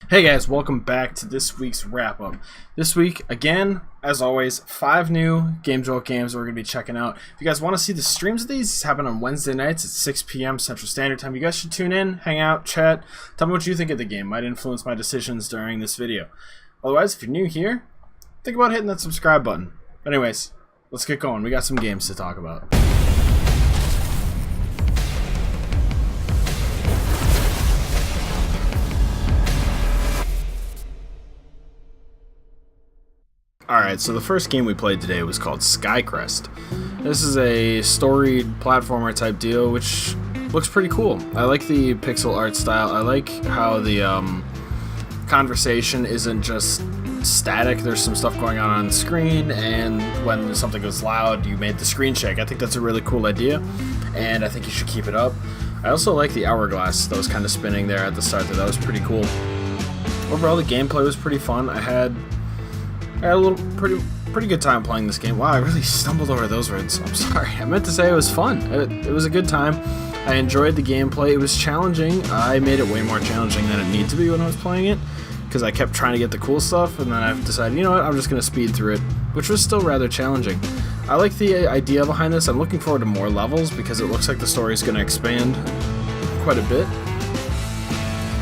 Hey guys, welcome back to this week's wrap-up. This week, again, as always, 5 new gamejolt games we're going to be checking out. If you guys want to see the streams of these happen on Wednesday nights at 6 p.m. Central Standard Time. You guys should tune in, hang out, chat, tell me what you think of the game. Might influence my decisions during this video. Otherwise, if you're new here, think about hitting that subscribe button. Anyways, let's get going. We got some games to talk about. Alright, so the first game we played today was called Skycrest. This is a storied platformer type deal, which looks pretty cool. I like the pixel art style. I like how the conversation isn't just static. There's some stuff going on screen, and when something goes loud, you made the screen shake. I think that's a really cool idea, and I think you should keep it up. I also like the hourglass that was kind of spinning there at the start there. That was pretty cool. Overall, the gameplay was pretty fun. I had a little pretty good time playing this game. Wow, I really stumbled over those words. I'm sorry. I meant to say it was fun. It was a good time. I enjoyed the gameplay. It was challenging. I made it way more challenging than it needed to be when I was playing it, because I kept trying to get the cool stuff, and then I've decided, you know what, I'm just going to speed through it, which was still rather challenging. I like the idea behind this. I'm looking forward to more levels, because it looks like the story is going to expand quite a bit.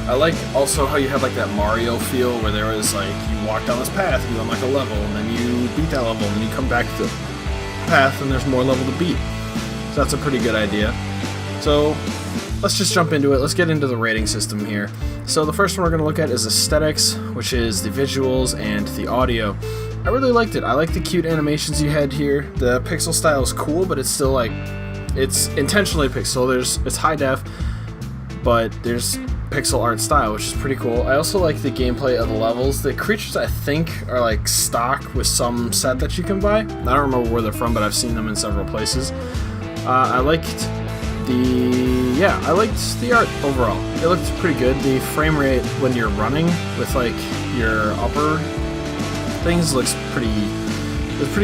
I like also how you have like that Mario feel, where there was like, you walk down this path, you unlock a level, and then you beat that level, and then you come back to the path, and there's more level to beat. So that's a pretty good idea. So let's just jump into it. Let's get into the rating system here. So the first one we're going to look at is aesthetics, which is the visuals and the audio. I really liked it. I like the cute animations you had here. The pixel style is cool, but it's still like, it's intentionally pixel. It's high def, but there's pixel art style, which is pretty cool. I also like the gameplay of the levels. The creatures, I think, are like stock with some set that you can buy. I don't remember where they're from, but I've seen them in several places. I liked the art overall. It looked pretty good. The frame rate when you're running with like your upper things looks pretty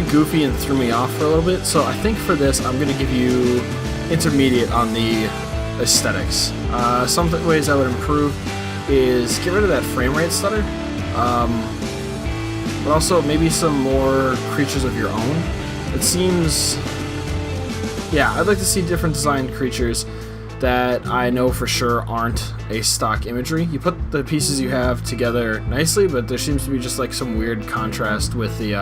goofy and threw me off for a little bit. So I think for this, I'm gonna give you intermediate on the aesthetics. Some ways I would improve is get rid of that frame rate stutter, but also maybe some more creatures of your own. It seems, yeah, I'd like to see different designed creatures that I know for sure aren't a stock imagery. You put the pieces you have together nicely, but there seems to be just like some weird contrast with the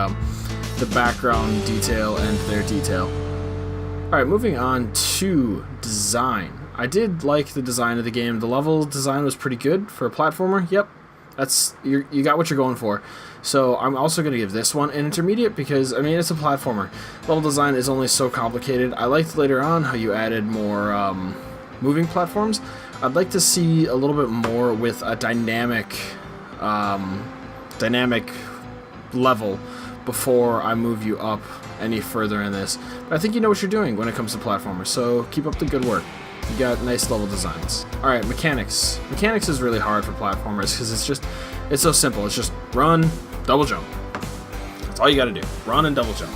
background detail and their detail. Alright, moving on to design. I did like the design of the game. The level design was pretty good for a platformer. Yep, you got what you're going for. So I'm also going to give this one an intermediate because, I mean, it's a platformer. Level design is only so complicated. I liked later on how you added more moving platforms. I'd like to see a little bit more with a dynamic level before I move you up any further in this. But I think you know what you're doing when it comes to platformers, so keep up the good work. You got nice level designs. Alright, mechanics. Mechanics is really hard for platformers because it's so simple. It's just run, double jump. That's all you gotta do. Run and double jump.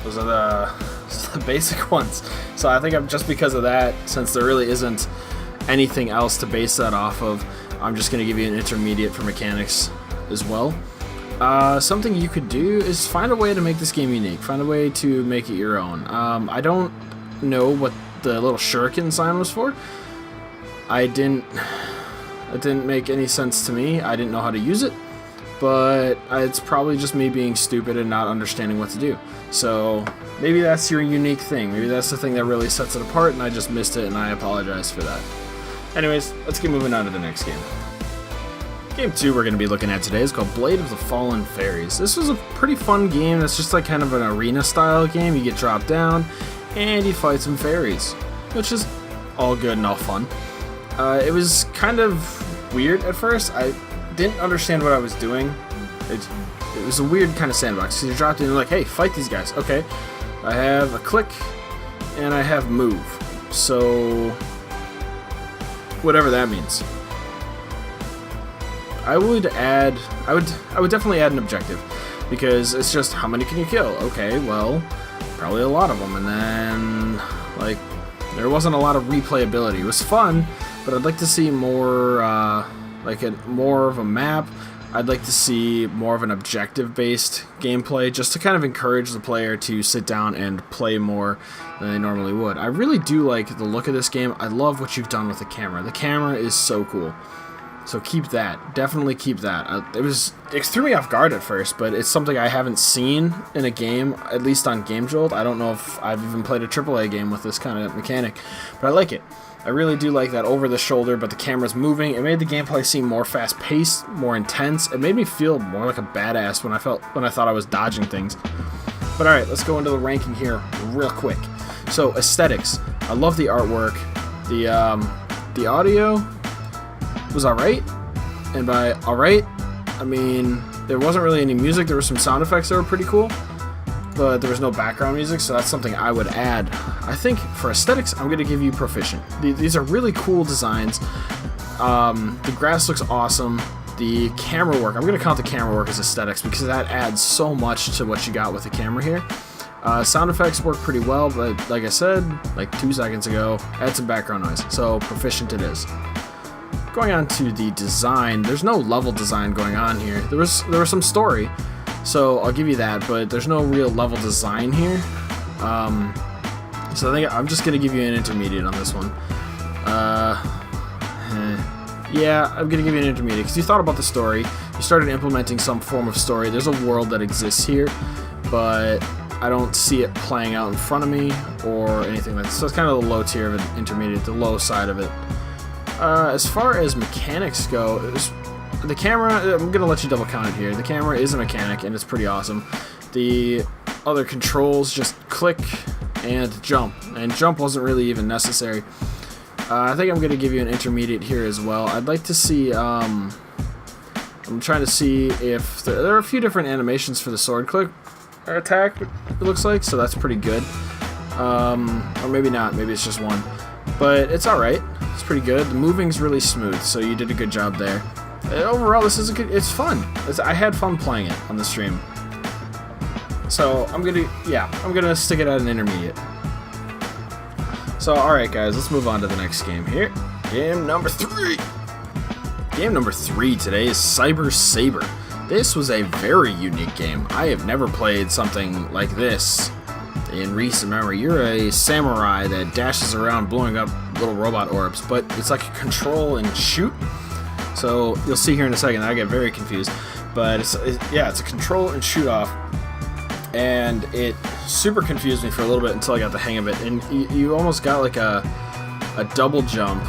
Those are the basic ones. So I think just because of that, since there really isn't anything else to base that off of, I'm just gonna give you an intermediate for mechanics as well. Something you could do is find a way to make this game unique. Find a way to make it your own. I don't know what the little shuriken sign was for. It didn't make any sense to me. I didn't know how to use it, but it's probably just me being stupid and not understanding what to do. So maybe that's your unique thing. Maybe that's the thing that really sets it apart, and I just missed it, and I apologize for that. Anyways, let's get moving on to the next game. Game 2 we're going to be looking at today is called Blade of the Fallen Fairies. This was a pretty fun game. That's just like kind of an arena style game. You get dropped down and you fight some fairies, which is all good and all fun. It was kind of weird at first. I didn't understand what I was doing. It was a weird kind of sandbox. So you dropped in and you're like, hey, fight these guys. Okay, I have a click and I have move. So whatever that means. I would definitely add an objective, because it's just how many can you kill? Okay, well, probably a lot of them, and then like there wasn't a lot of replayability. It was fun, but I'd like to see more like more of a map. I'd like to see more of an objective-based gameplay, just to kind of encourage the player to sit down and play more than they normally would. I really do like the look of this game. I love what you've done with the camera. The camera is so cool. So keep that. Definitely keep that. It threw me off guard at first, but it's something I haven't seen in a game, at least on GameJolt. I don't know if I've even played a AAA game with this kind of mechanic, but I like it. I really do like that over the shoulder, but the camera's moving. It made the gameplay seem more fast-paced, more intense. It made me feel more like a badass when I thought I was dodging things. But alright, let's go into the ranking here real quick. So, aesthetics. I love the artwork. The audio was alright. And by alright, I mean, there wasn't really any music. There were some sound effects that were pretty cool, but there was no background music, so that's something I would add. I think for aesthetics, I'm going to give you proficient. These are really cool designs. The grass looks awesome. The camera work, I'm going to count the camera work as aesthetics because that adds so much to what you got with the camera here. Sound effects work pretty well, but like I said, like 2 seconds ago, add some background noise, so proficient it is. Going on to the design, there's no level design going on here. There was some story, so I'll give you that, but there's no real level design here. So I think I'm just going to give you an intermediate on this one. Yeah, I'm going to give you an intermediate because you thought about the story. You started implementing some form of story. There's a world that exists here, but I don't see it playing out in front of me or anything like that. So it's kind of the low tier of an intermediate, the low side of it. As far as mechanics go, the camera, I'm going to let you double count it here. The camera is a mechanic, and it's pretty awesome. The other controls just click and jump wasn't really even necessary. I think I'm going to give you an intermediate here as well. I'd like to see, I'm trying to see if there are a few different animations for the sword click or attack, it looks like, so that's pretty good. Or maybe not, maybe it's just one. But it's alright, it's pretty good. The moving's really smooth, so you did a good job there. Overall, this is it's fun. I had fun playing it on the stream. So I'm gonna stick it at an intermediate. So alright guys, let's move on to the next game here. Game number 3. Game number 3 today is Cyber Saber. This was a very unique game. I have never played something like this in recent memory. You're a samurai that dashes around blowing up little robot orbs, but it's like a control and shoot. So you'll see here in a second I get very confused, but it's a control and shoot off, and it super confused me for a little bit until I got the hang of it. And you almost got like a double jump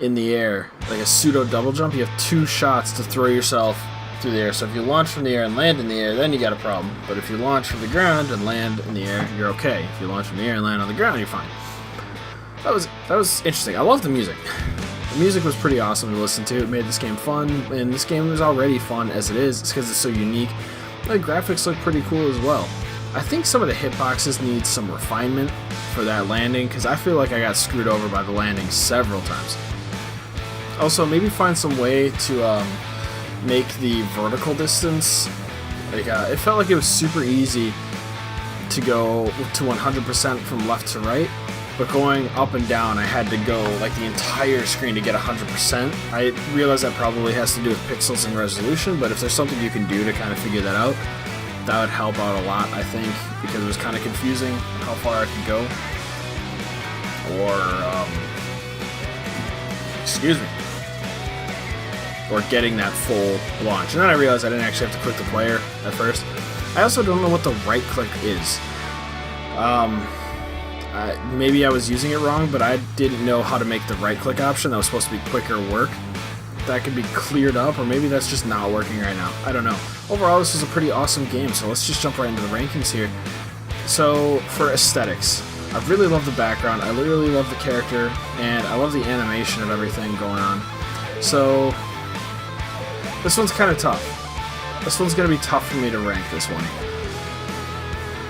in the air, like a pseudo double jump. You have 2 shots to throw yourself through the air. So if you launch from the air and land in the air, then you got a problem. But if you launch from the ground and land in the air, you're okay. If you launch from the air and land on the ground, you're fine. That was interesting. I love the music. The music was pretty awesome to listen to. It made this game fun, and this game was already fun as it is. It's because it's so unique. The graphics look pretty cool as well. I think some of the hitboxes need some refinement for that landing, because I feel like I got screwed over by the landing several times. Also, maybe find some way to make the vertical distance, like it felt like it was super easy to go to 100% from left to right, but going up and down I had to go like the entire screen to get 100%. I realize that probably has to do with pixels and resolution, but if there's something you can do to kind of figure that out, that would help out a lot, I think, because it was kind of confusing how far I could go. Or getting that full launch. And then I realized I didn't actually have to click the player at first. I also don't know what the right click is. Maybe I was using it wrong, but I didn't know how to make the right click option that was supposed to be quicker work. That could be cleared up, or maybe that's just not working right now. I don't know. Overall, this is a pretty awesome game, so let's just jump right into the rankings here. So, for aesthetics, I really love the background, I really love the character, and I love the animation of everything going on. So, this one's kind of tough. This one's going to be tough for me to rank, this one.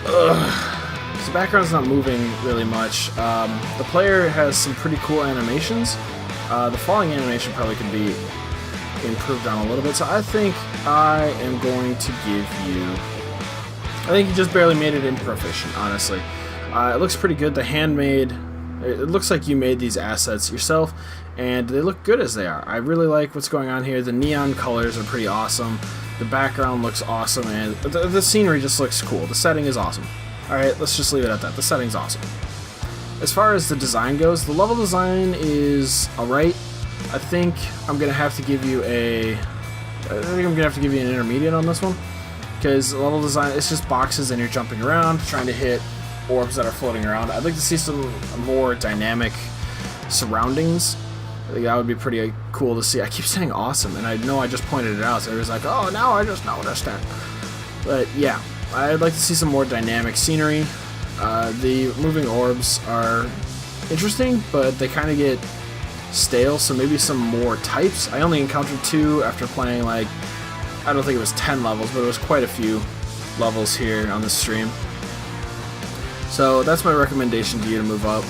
The background's not moving really much. The player has some pretty cool animations. The falling animation probably could be improved on a little bit, so I think I am going to give you... I think you just barely made it in proficient, honestly. It looks pretty good. The handmade... It looks like you made these assets yourself, and they look good as they are. I really like what's going on here. The neon colors are pretty awesome. The background looks awesome, and the scenery just looks cool. The setting is awesome. Alright, let's just leave it at that. The setting's awesome. As far as the design goes, the level design is alright. I think I'm gonna have to give you an intermediate on this one, because the level design, it's just boxes and you're jumping around trying to hit orbs that are floating around. I'd like to see some more dynamic surroundings. I think that would be pretty cool to see. I keep saying awesome, and I know I just pointed it out, so everybody's like, oh, now I just noticed it. But yeah, I'd like to see some more dynamic scenery. The moving orbs are interesting, but they kind of get stale, so maybe some more types. I only encountered 2 after playing, like, I don't think it was 10 levels, but it was quite a few levels here on the stream. So that's my recommendation to you to move up.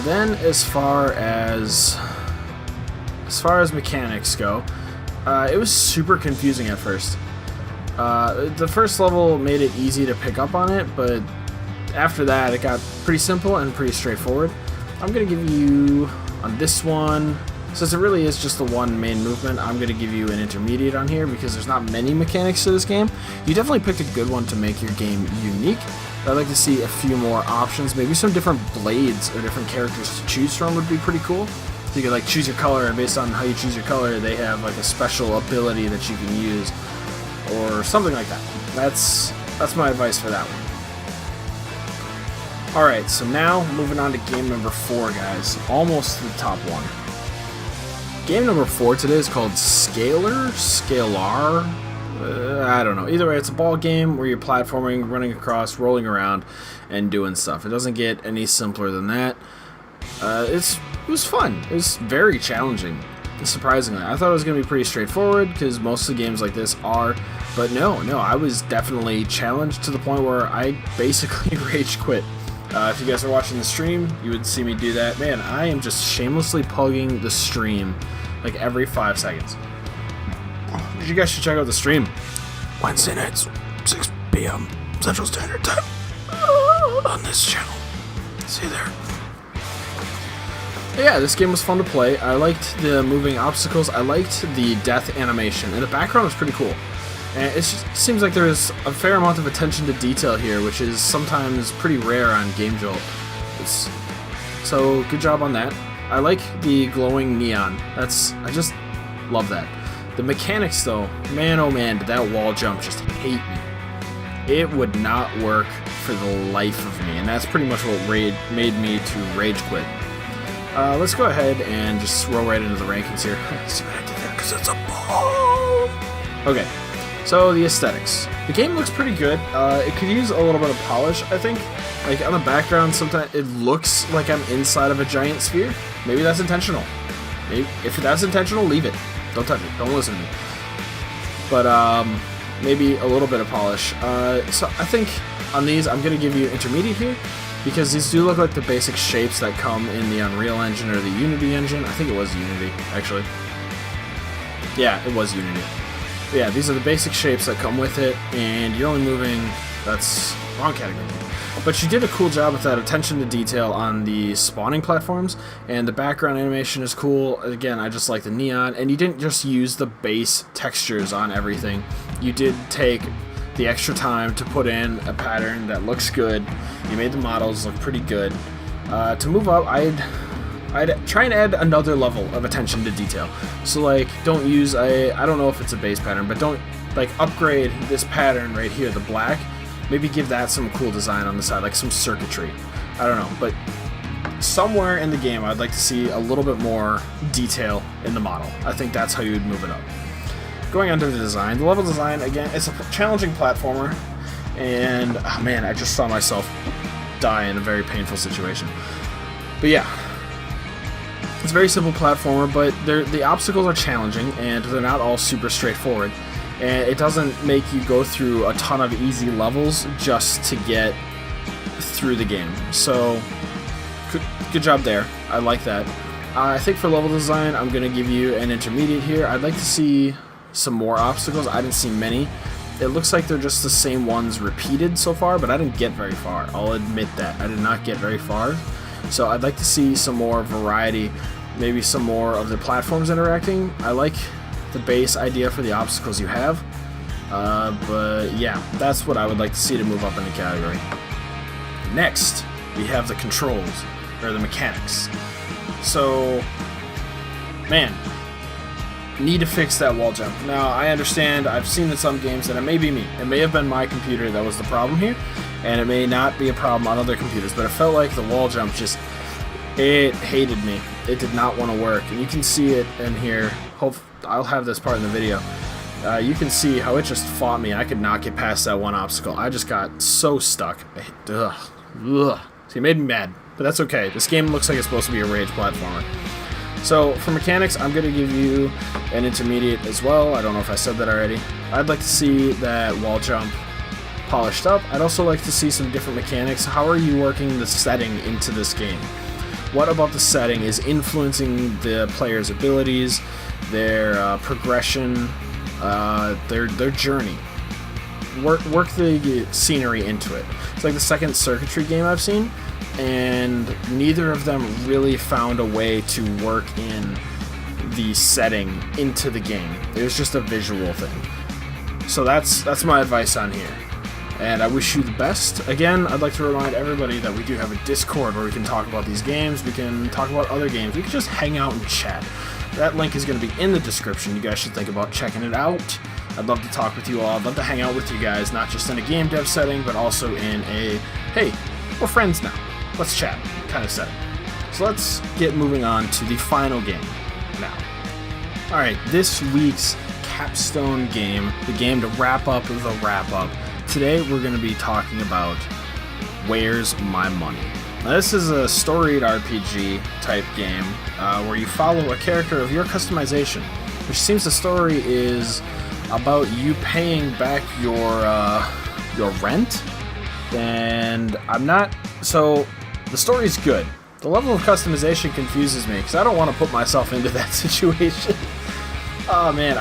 Then as far as mechanics go, it was super confusing at first. The first level made it easy to pick up on it, but after that it got pretty simple and pretty straightforward. I'm going to give you, on this one, since it really is just the one main movement, I'm going to give you an intermediate on here because there's not many mechanics to this game. You definitely picked a good one to make your game unique. I'd like to see a few more options, maybe some different blades or different characters to choose from would be pretty cool. So you could like choose your color, and based on how you choose your color, they have like a special ability that you can use, or something like that. That's my advice for that one. Alright, so now moving on to game number 4, guys. Almost to the top one. Game number 4 today is called Scalar? I don't know. Either way, it's a ball game where you're platforming, running across, rolling around, and doing stuff. It doesn't get any simpler than that. It was fun. It was very challenging, surprisingly. I thought it was going to be pretty straightforward, because most of the games like this are, but no, I was definitely challenged to the point where I basically rage quit. If you guys are watching the stream, you would see me do that. Man, I am just shamelessly plugging the stream like every 5 seconds. You guys should check out the stream. Wednesday nights, 6 p.m. Central Standard Time on this channel. See you there. Yeah, this game was fun to play. I liked the moving obstacles. I liked the death animation, and the background was pretty cool. And it just seems like there's a fair amount of attention to detail here, which is sometimes pretty rare on gamejolt. So good job on that. I like the glowing neon. I just love that. The mechanics, though, man oh man, did that wall jump just hate me. It would not work for the life of me, and that's pretty much what made me to rage quit. Let's go ahead and just roll right into the rankings here. See what I did there, because it's a ball. Okay, so the aesthetics. The game looks pretty good. It could use a little bit of polish, I think. Like, on the background, sometimes it looks like I'm inside of a giant sphere. Maybe that's intentional. Maybe, if that's intentional, leave it. Don't touch it. Don't listen to me. But, maybe a little bit of polish. So I think on these, I'm going to give you intermediate here, because these do look like the basic shapes that come in the Unreal Engine or the Unity engine. I think it was Unity, actually. Yeah, it was Unity. But yeah, these are the basic shapes that come with it, and you're only moving... That's wrong category. But she did a cool job with that attention to detail on the spawning platforms, and the background animation is cool. Again, I just like the neon, and you didn't just use the base textures on everything. You did take the extra time to put in a pattern that looks good. You made the models look pretty good. To move up, I'd try and add another level of attention to detail. So like, don't use I don't know if it's a base pattern, but don't like upgrade this pattern right here, the black. Maybe give that some cool design on the side, like some circuitry. I don't know, but somewhere in the game I'd like to see a little bit more detail in the model. I think that's how you would move it up. Going on to the design. The level design, again, it's a challenging platformer, and oh man, I just saw myself die in a very painful situation. But yeah, it's a very simple platformer, but the obstacles are challenging, and they're not all super straightforward. And it doesn't make you go through a ton of easy levels just to get through the game. So, good job there. I like that. I think for level design, I'm going to give you an intermediate here. I'd like to see some more obstacles. I didn't see many. It looks like they're just the same ones repeated so far, but I didn't get very far. I'll admit that. I did not get very far. So I'd like to see some more variety. maybe some more of the platforms interacting. I like the base idea for the obstacles you have, but yeah, that's what I would like to see to move up in the category. Next, we have the controls, or the mechanics. So, man, need to fix that wall jump. Now, I understand, I've seen in some games that it may be me. It may have been my computer that was the problem here, and it may not be a problem on other computers, but it felt like the wall jump just, it hated me. It did not want to work, and you can see it in here. I'll have this part in the video. You can see how it just fought me, and I could not get past that one obstacle. I just got so stuck. Ugh. See, it made me mad, but that's okay. This game looks like it's supposed to be a rage platformer. So, for mechanics, I'm going to give you an intermediate as well. I don't know if I said that already. I'd like to see that wall jump polished up. I'd also like to see some different mechanics. How are you working the setting into this game? What about the setting is influencing the player's abilities, their progression, their journey? Work the scenery into it. It's like the second circuitry game I've seen, and neither of them really found a way to work in the setting into the game. It was just a visual thing. So that's my advice on here. And I wish you the best. Again, I'd like to remind everybody that we do have a Discord where we can talk about these games, we can talk about other games, we can just hang out and chat. That link is going to be in the description. You guys should think about checking it out. I'd love to talk with you all. I'd love to hang out with you guys, not just in a game dev setting, but also in a, hey, we're friends now, let's chat kind of setting. So let's get moving on to the final game now. Alright, this week's capstone game, the game to wrap up the wrap-up. Today we're going to be talking about Where's My Money? Now, this is a storied RPG type game where you follow a character of your customization, which seems the story is about you paying back your rent, and I'm not. So the story's good. The level of customization confuses me because I don't want to put myself into that situation. Oh man,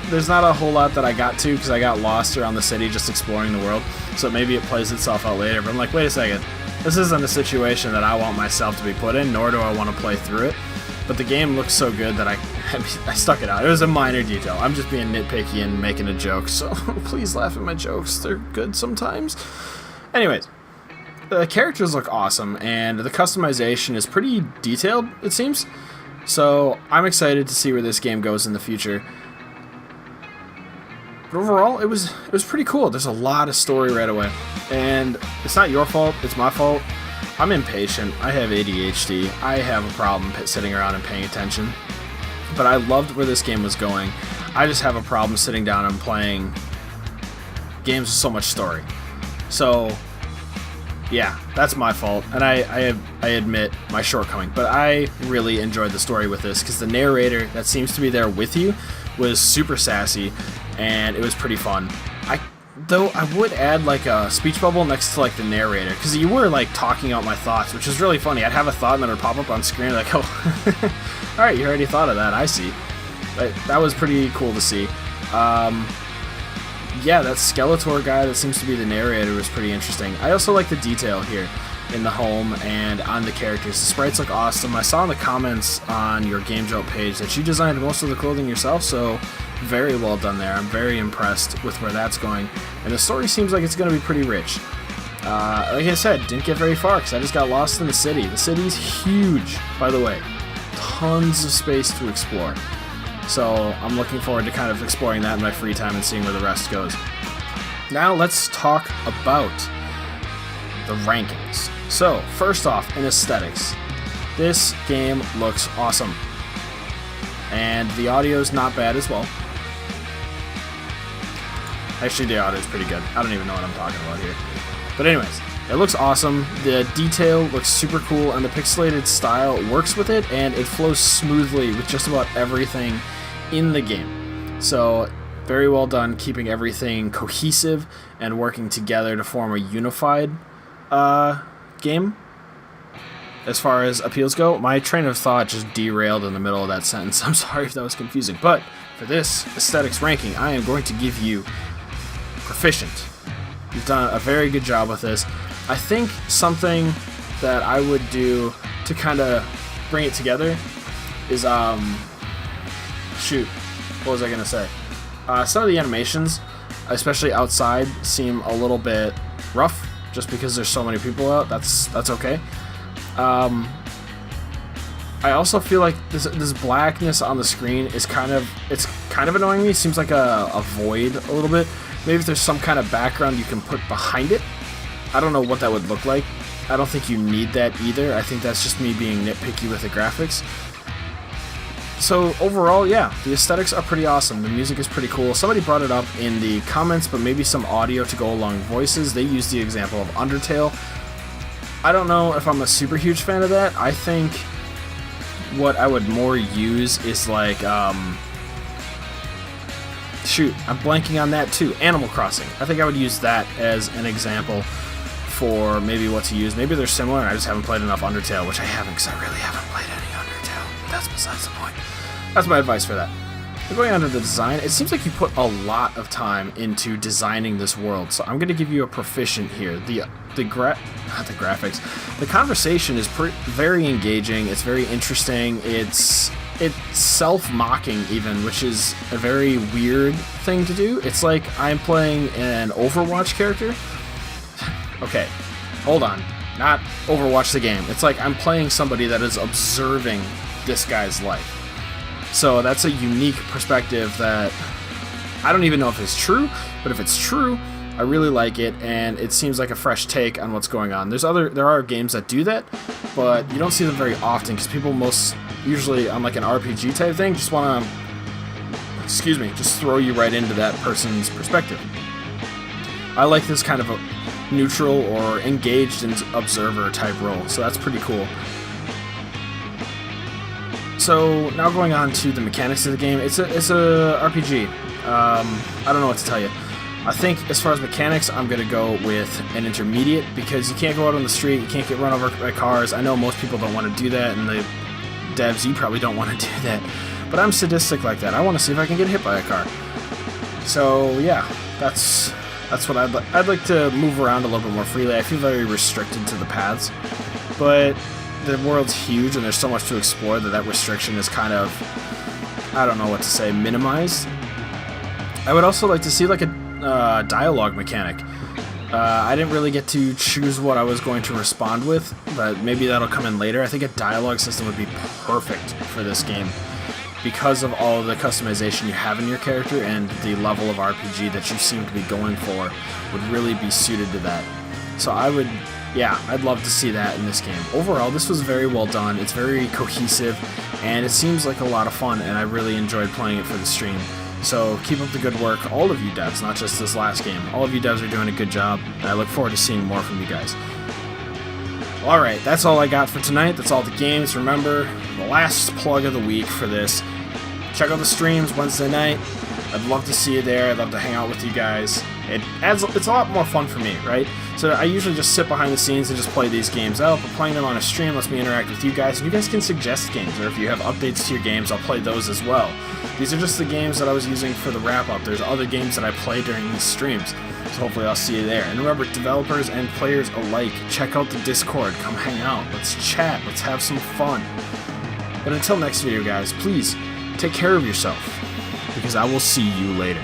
there's not a whole lot that I got to because I got lost around the city just exploring the world. So maybe it plays itself out later. But I'm like, wait a second. This isn't a situation that I want myself to be put in, nor do I want to play through it. But the game looks so good that I stuck it out. It was a minor detail. I'm just being nitpicky and making a joke, so please laugh at my jokes. They're good sometimes. Anyways, the characters look awesome, and the customization is pretty detailed, it seems. So I'm excited to see where this game goes in the future. But overall, it was pretty cool. There's a lot of story right away. And it's not your fault, it's my fault. I'm impatient. I have ADHD. I have a problem sitting around and paying attention. But I loved where this game was going. I just have a problem sitting down and playing games with so much story. So, yeah, that's my fault. And I admit my shortcoming. But I really enjoyed the story with this because the narrator that seems to be there with you was super sassy, and it was pretty fun. Though I would add like a speech bubble next to like the narrator, because you were like talking out my thoughts, which was really funny. I'd have a thought and then it would pop up on screen like, oh, alright, you already thought of that, I see. That was pretty cool to see. Yeah, that Skeletor guy that seems to be the narrator was pretty interesting. I also like the detail here in the home and on the characters. The sprites look awesome. I saw in the comments on your gamejolt page that you designed most of the clothing yourself, so very well done there. I'm very impressed with where that's going. And the story seems like it's going to be pretty rich. Like I said, didn't get very far because I just got lost in the city. The city's huge, by the way. Tons of space to explore. So I'm looking forward to kind of exploring that in my free time and seeing where the rest goes. Now let's talk about the rankings. So, first off, in aesthetics. This game looks awesome. And the audio's not bad as well. Actually, the audio's pretty good. I don't even know what I'm talking about here. But anyways, it looks awesome. The detail looks super cool, and the pixelated style works with it, and it flows smoothly with just about everything in the game. So, very well done, keeping everything cohesive and working together to form a unified game. As far as appeals go, my train of thought just derailed in the middle of that sentence. I'm sorry if that was confusing. But for this aesthetics ranking, I am going to give you proficient. You've done a very good job with this. I think something that I would do to kind of bring it together is shoot, what was I gonna say? Some of the animations, especially outside, seem a little bit rough, just because there's so many people out. That's okay. I also feel like this blackness on the screen is kind of annoying me. It seems like a void a little bit. Maybe if there's some kind of background you can put behind it. I don't know what that would look like. I don't think you need that either. I think that's just me being nitpicky with the graphics. So overall, yeah, the aesthetics are pretty awesome. The music is pretty cool. Somebody brought it up in the comments, but maybe some audio to go along with voices. They used the example of Undertale. I don't know if I'm a super huge fan of that. I think what I would more use is like, shoot, I'm blanking on that too. Animal Crossing. I think I would use that as an example for maybe what to use. Maybe they're similar and I just haven't played enough Undertale, which I haven't because I really haven't played any Undertale. But that's besides the point. That's my advice for that. But going on to the design, it seems like you put a lot of time into designing this world, so I'm going to give you a proficient here. Not the graphics. The conversation is very engaging. It's very interesting. It's self-mocking even, which is a very weird thing to do. It's like I'm playing an Overwatch character. Okay, hold on. Not Overwatch the game. It's like I'm playing somebody that is observing this guy's life. So that's a unique perspective that I don't even know if it's true, but if it's true, I really like it, and it seems like a fresh take on what's going on. There are games that do that, but you don't see them very often because people usually on like an RPG type thing just want to, just throw you right into that person's perspective. I like this kind of a neutral or engaged and observer type role, so that's pretty cool. So now going on to the mechanics of the game, it's a RPG. I don't know what to tell you. I think as far as mechanics, I'm going to go with an intermediate because you can't go out on the street, you can't get run over by cars. I know most people don't want to do that, and the devs, you probably don't want to do that. But I'm sadistic like that. I want to see if I can get hit by a car. So yeah, that's what I'd like to move around a little bit more freely. I feel very restricted to the paths, but the world's huge and there's so much to explore that restriction is kind of, I don't know what to say, minimized. I would also like to see like a dialogue mechanic. I didn't really get to choose what I was going to respond with, but maybe that'll come in later. I think a dialogue system would be perfect for this game because of all of the customization you have in your character, and the level of RPG that you seem to be going for would really be suited to that. So I'd love to see that in this game. Overall, this was very well done. It's very cohesive, and it seems like a lot of fun, and I really enjoyed playing it for the stream. So keep up the good work, all of you devs, not just this last game. All of you devs are doing a good job, and I look forward to seeing more from you guys. Alright, that's all I got for tonight. That's all the games. Remember, the last plug of the week for this. Check out the streams Wednesday night. I'd love to see you there. I'd love to hang out with you guys. It's a lot more fun for me, right? So I usually just sit behind the scenes and just play these games out, but playing them on a stream lets me interact with you guys, and you guys can suggest games, or if you have updates to your games, I'll play those as well. These are just the games that I was using for the wrap-up. There's other games that I play during these streams, so hopefully I'll see you there. And remember, developers and players alike, check out the Discord, come hang out, let's chat, let's have some fun. But until next video, guys, please take care of yourself, because I will see you later.